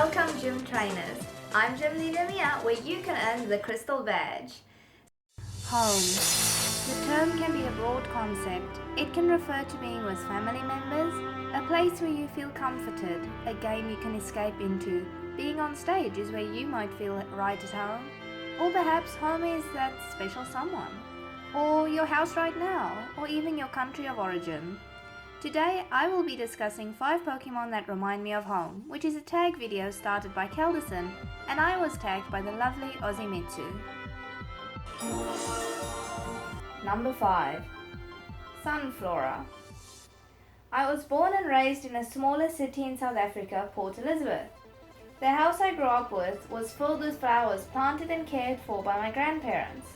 Welcome Gym Trainers. I'm Gym Leader Mia, where you can earn the Crystal Badge. Home. The term can be a broad concept. It can refer to being with family members, a place where you feel comforted, a game you can escape into. Being on stage is where you might feel right at home. Or perhaps home is that special someone. Or your house right now, or even your country of origin. Today, I will be discussing 5 Pokemon that remind me of home, which is a tag video started by Kelderson, and I was tagged by the lovely Ozimitsu. Number 5. Sunflora. I was born and raised in a smaller city in South Africa, Port Elizabeth. The house I grew up with was filled with flowers planted and cared for by my grandparents.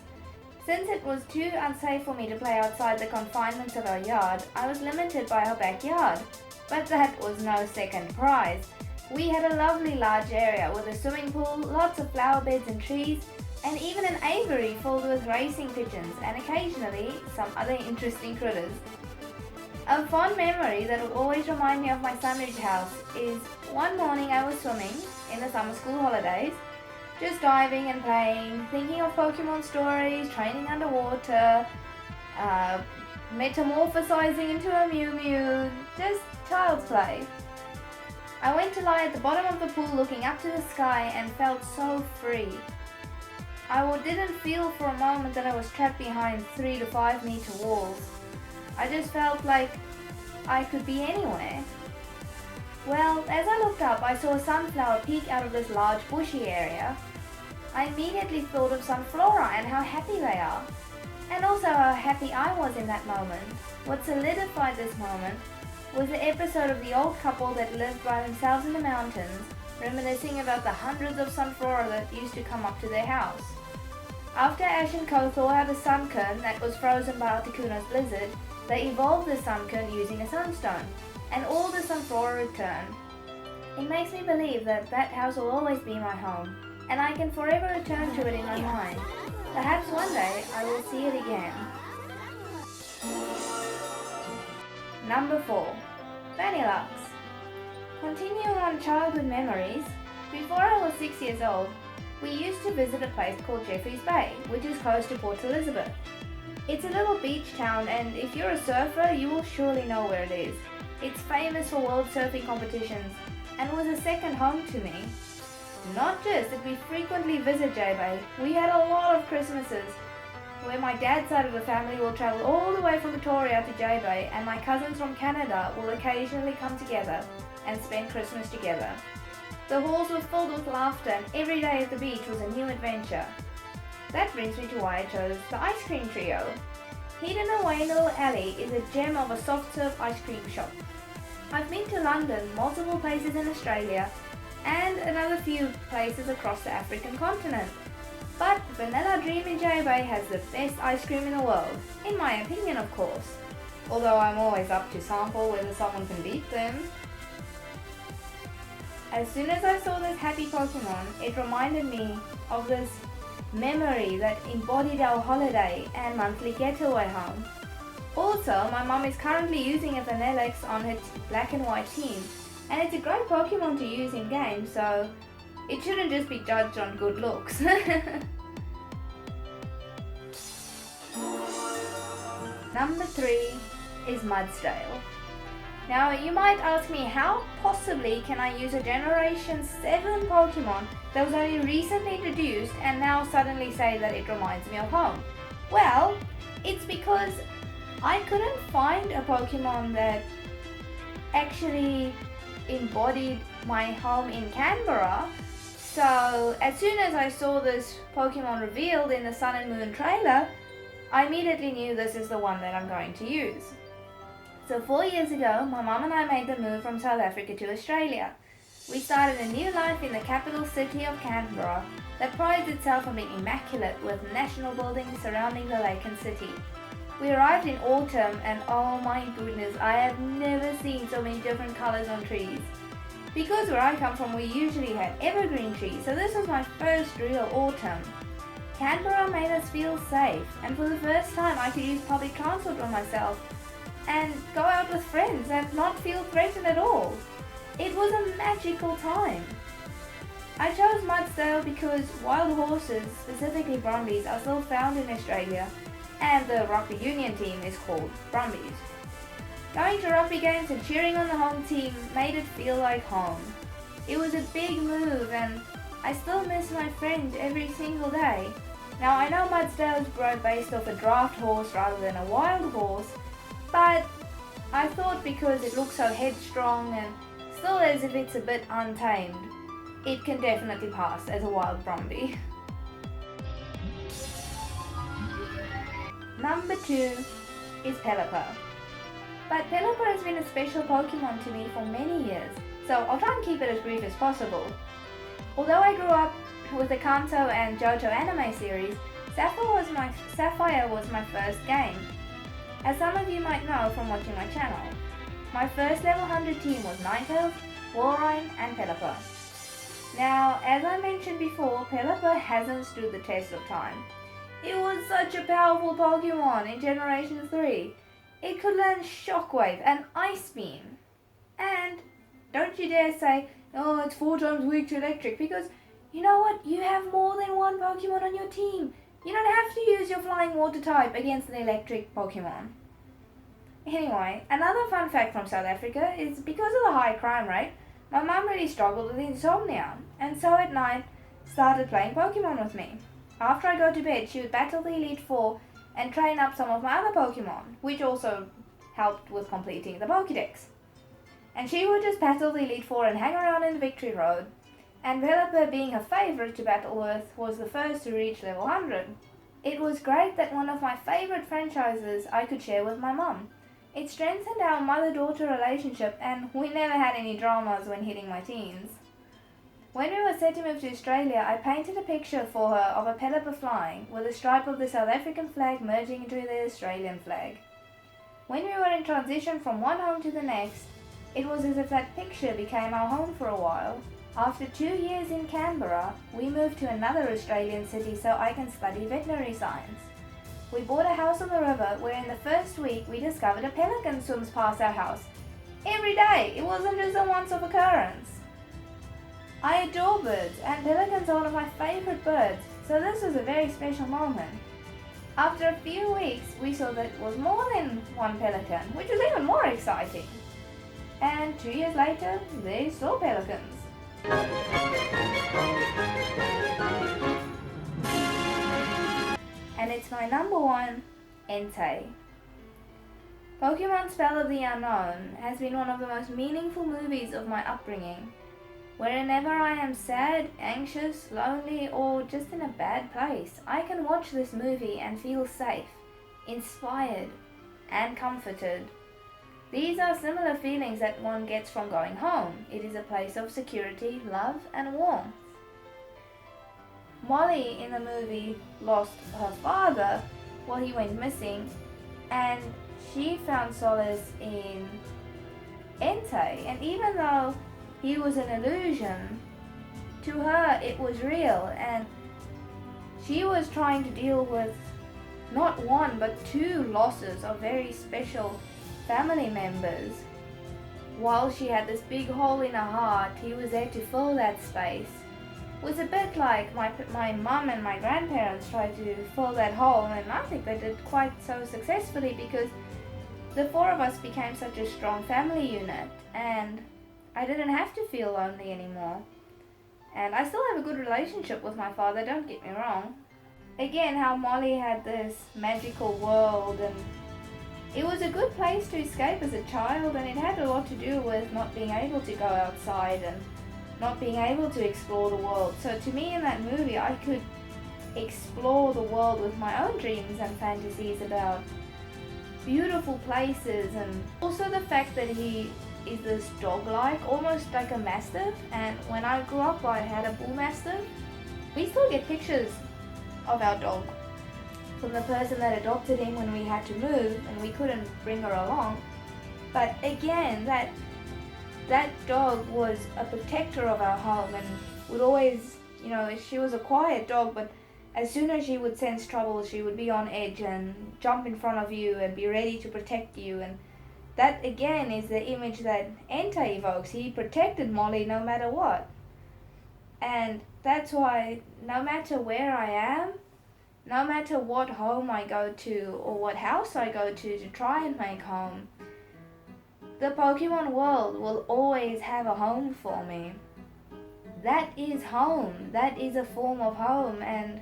Since it was too unsafe for me to play outside the confinements of our yard, I was limited by our backyard. But that was no second prize. We had a lovely large area with a swimming pool, lots of flower beds and trees, and even an aviary filled with racing pigeons and occasionally some other interesting critters. A fond memory that will always remind me of my Sunridge house is one morning I was swimming in the summer school holidays, just diving and playing, thinking of Pokemon stories, training underwater, metamorphosizing into a Mew Mew, just child's play. I went to lie at the bottom of the pool looking up to the sky and felt so free. I didn't feel for a moment that I was trapped behind 3 to 5 meter walls. I just felt like I could be anywhere. Well, as I looked up, I saw a sunflower peek out of this large bushy area. I immediately thought of Sunflora and how happy they are, and also how happy I was in that moment. What solidified this moment was the episode of the old couple that lived by themselves in the mountains, reminiscing about the hundreds of Sunflora that used to come up to their house. After Ash and Kothor had a sunkern that was frozen by Articuno's blizzard, they evolved the sunkern using a sunstone, and all the Sunflora returned. It makes me believe that that house will always be my home, and I can forever return to it in my mind. Perhaps one day I will see it again. Number 4. Vanillux. Continuing on childhood memories, before I was 6 years old, we used to visit a place called Jeffreys Bay, which is close to Port Elizabeth. It's a little beach town, and if you're a surfer, you will surely know where it is. It's famous for world surfing competitions and was a second home to me. Not just that we frequently visit J-Bay, we had a lot of Christmases where my dad's side of the family will travel all the way from Victoria to J-Bay, and my cousins from Canada will occasionally come together and spend Christmas together. The halls were filled with laughter, and every day at the beach was a new adventure. That brings me to why I chose the ice cream trio. Hidden away in a little alley is a gem of a soft serve ice cream shop. I've been to London, multiple places in Australia, and another few places across the African continent. But Vanilla Dream in J-Bay has the best ice cream in the world, in my opinion of course. Although I'm always up to sample whether someone can beat them. As soon as I saw this happy Pokemon, it reminded me of this memory that embodied our holiday and monthly getaway home. Also, my mom is currently using a Vanillux on her black and white team, and it's a great Pokemon to use in game, so it shouldn't just be judged on good looks. Number 3 is Mudsdale. Now you might ask me, how possibly can I use a Generation 7 Pokemon that was only recently introduced and now suddenly say that it reminds me of home? Well, it's because I couldn't find a Pokemon that actually embodied my home in Canberra. So as soon as I saw this Pokemon revealed in the Sun and Moon trailer, I immediately knew this is the one that I'm going to use. So 4 years ago, my mum and I made the move from South Africa to Australia. We started a new life in the capital city of Canberra that prides itself on being immaculate with national buildings surrounding the lake and city. We arrived in autumn, and oh my goodness, I have never seen so many different colors on trees. Because where I come from, we usually had evergreen trees, so this was my first real autumn. Canberra made us feel safe, and for the first time I could use public transport by myself and go out with friends and not feel threatened at all. It was a magical time. I chose Mudsdale because wild horses, specifically Brumbies, are still found in Australia, and the rugby union team is called Brumbies. Going to rugby games and cheering on the home team made it feel like home. It was a big move and I still miss my friends every single day. Now I know Mudsdale is based off a draft horse rather than a wild horse, but I thought because it looks so headstrong and still as if it's a bit untamed, it can definitely pass as a wild Brumby. Number 2 is Pelipper. But Pelipper has been a special Pokemon to me for many years, so I'll try and keep it as brief as possible. Although I grew up with the Kanto and Johto anime series, Sapphire was my first game. As some of you might know from watching my channel, my first level 100 team was Ninetales, Walrein and Pelipper. Now, as I mentioned before, Pelipper hasn't stood the test of time. It was such a powerful Pokemon in Generation 3. It could learn Shockwave and Ice Beam. And don't you dare say, oh, it's 4 times weak to Electric, because you know what? You have more than one Pokemon on your team. You don't have to use your Flying Water type against an Electric Pokemon. Anyway, another fun fact from South Africa is because of the high crime rate, my mum really struggled with insomnia, and so at night started playing Pokemon with me. After I go to bed, she would battle the Elite Four and train up some of my other Pokemon, which also helped with completing the Pokédex. And she would just battle the Elite Four and hang around in the Victory Road, and Pelipper, being a favourite to battle with, was the first to reach level 100. It was great that one of my favourite franchises I could share with my mum. It strengthened our mother-daughter relationship and we never had any dramas when hitting my teens. When we were set to move to Australia, I painted a picture for her of a Pelipper flying, with a stripe of the South African flag merging into the Australian flag. When we were in transition from one home to the next, it was as if that picture became our home for a while. After 2 years in Canberra, we moved to another Australian city so I can study veterinary science. We bought a house on the river where in the first week we discovered a pelican swims past our house. Every day, it wasn't just a once-off occurrence. I adore birds and pelicans are one of my favourite birds, so this was a very special moment. After a few weeks, we saw that it was more than one pelican, which was even more exciting. And 2 years later, they saw pelicans. And it's my number 1, Entei. Pokemon Spell of the Unknown has been one of the most meaningful movies of my upbringing. Whenever I am sad, anxious, lonely, or just in a bad place, I can watch this movie and feel safe, inspired, and comforted. These are similar feelings that one gets from going home. It is a place of security, love, and warmth. Molly in the movie lost her father while he went missing, and she found solace in Entei. And even though he was an illusion, to her it was real, and she was trying to deal with not one but 2 losses of very special family members. While she had this big hole in her heart, he was there to fill that space. It was a bit like my mum and my grandparents tried to fill that hole, and I think they did quite so successfully because the 4 of us became such a strong family unit, and I didn't have to feel lonely anymore. And I still have a good relationship with my father, don't get me wrong. Again, how Molly had this magical world, and it was a good place to escape as a child, and it had a lot to do with not being able to go outside and not being able to explore the world. So to me in that movie, I could explore the world with my own dreams and fantasies about beautiful places, and also the fact that he is this dog-like, almost like a mastiff, and when I grew up I had a bull mastiff. We still get pictures of our dog from the person that adopted him when we had to move and we couldn't bring her along. But again, that dog was a protector of our home and would always, she was a quiet dog, but as soon as she would sense trouble, she would be on edge and jump in front of you and be ready to protect you. And that again is the image that Entei evokes. He protected Molly no matter what. And that's why no matter where I am, no matter what home I go to or what house I go to try and make home, the Pokemon world will always have a home for me. That is home. That is a form of home, and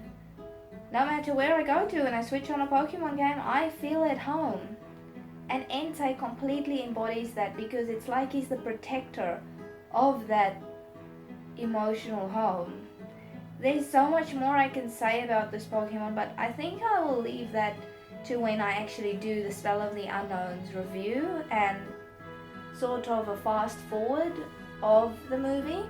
no matter where I go to and I switch on a Pokemon game, I feel at home. And Entei completely embodies that because it's like he's the protector of that emotional home. There's so much more I can say about this Pokemon, but I think I will leave that to when I actually do the Spell of the Unknown's review and sort of a fast forward of the movie.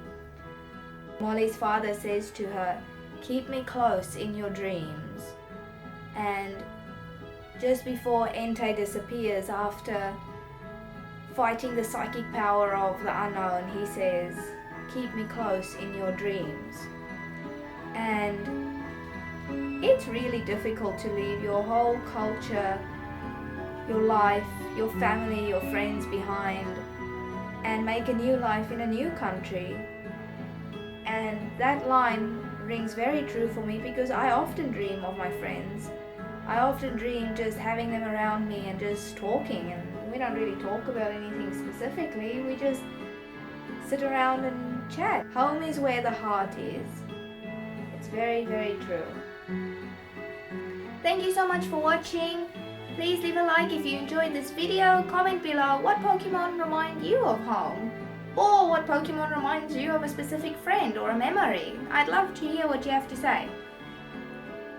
Molly's father says to her, "Keep me close in your dreams." And just before Entei disappears after fighting the psychic power of the unknown, he says, "Keep me close in your dreams." And it's really difficult to leave your whole culture, your life, your family, your friends behind and make a new life in a new country. And that line rings very true for me because I often dream of my friends. I often dream just having them around me and just talking, and we don't really talk about anything specifically, we just sit around and chat. Home is where the heart is. It's very, very true. Thank you so much for watching. Please leave a like if you enjoyed this video. Comment below what Pokemon remind you of home, or what Pokemon reminds you of a specific friend or a memory. I'd love to hear what you have to say.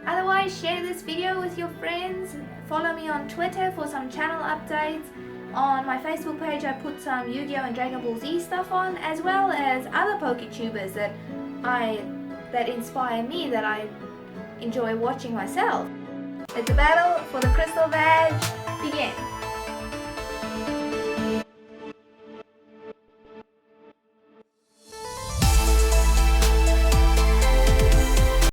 Otherwise, share this video with your friends. Follow me on Twitter for some channel updates. On my Facebook page I put some Yu-Gi-Oh and Dragon Ball Z stuff on, as well as other PokéTubers that inspire me, that I enjoy watching myself. Let the battle for the Crystal Badge begin.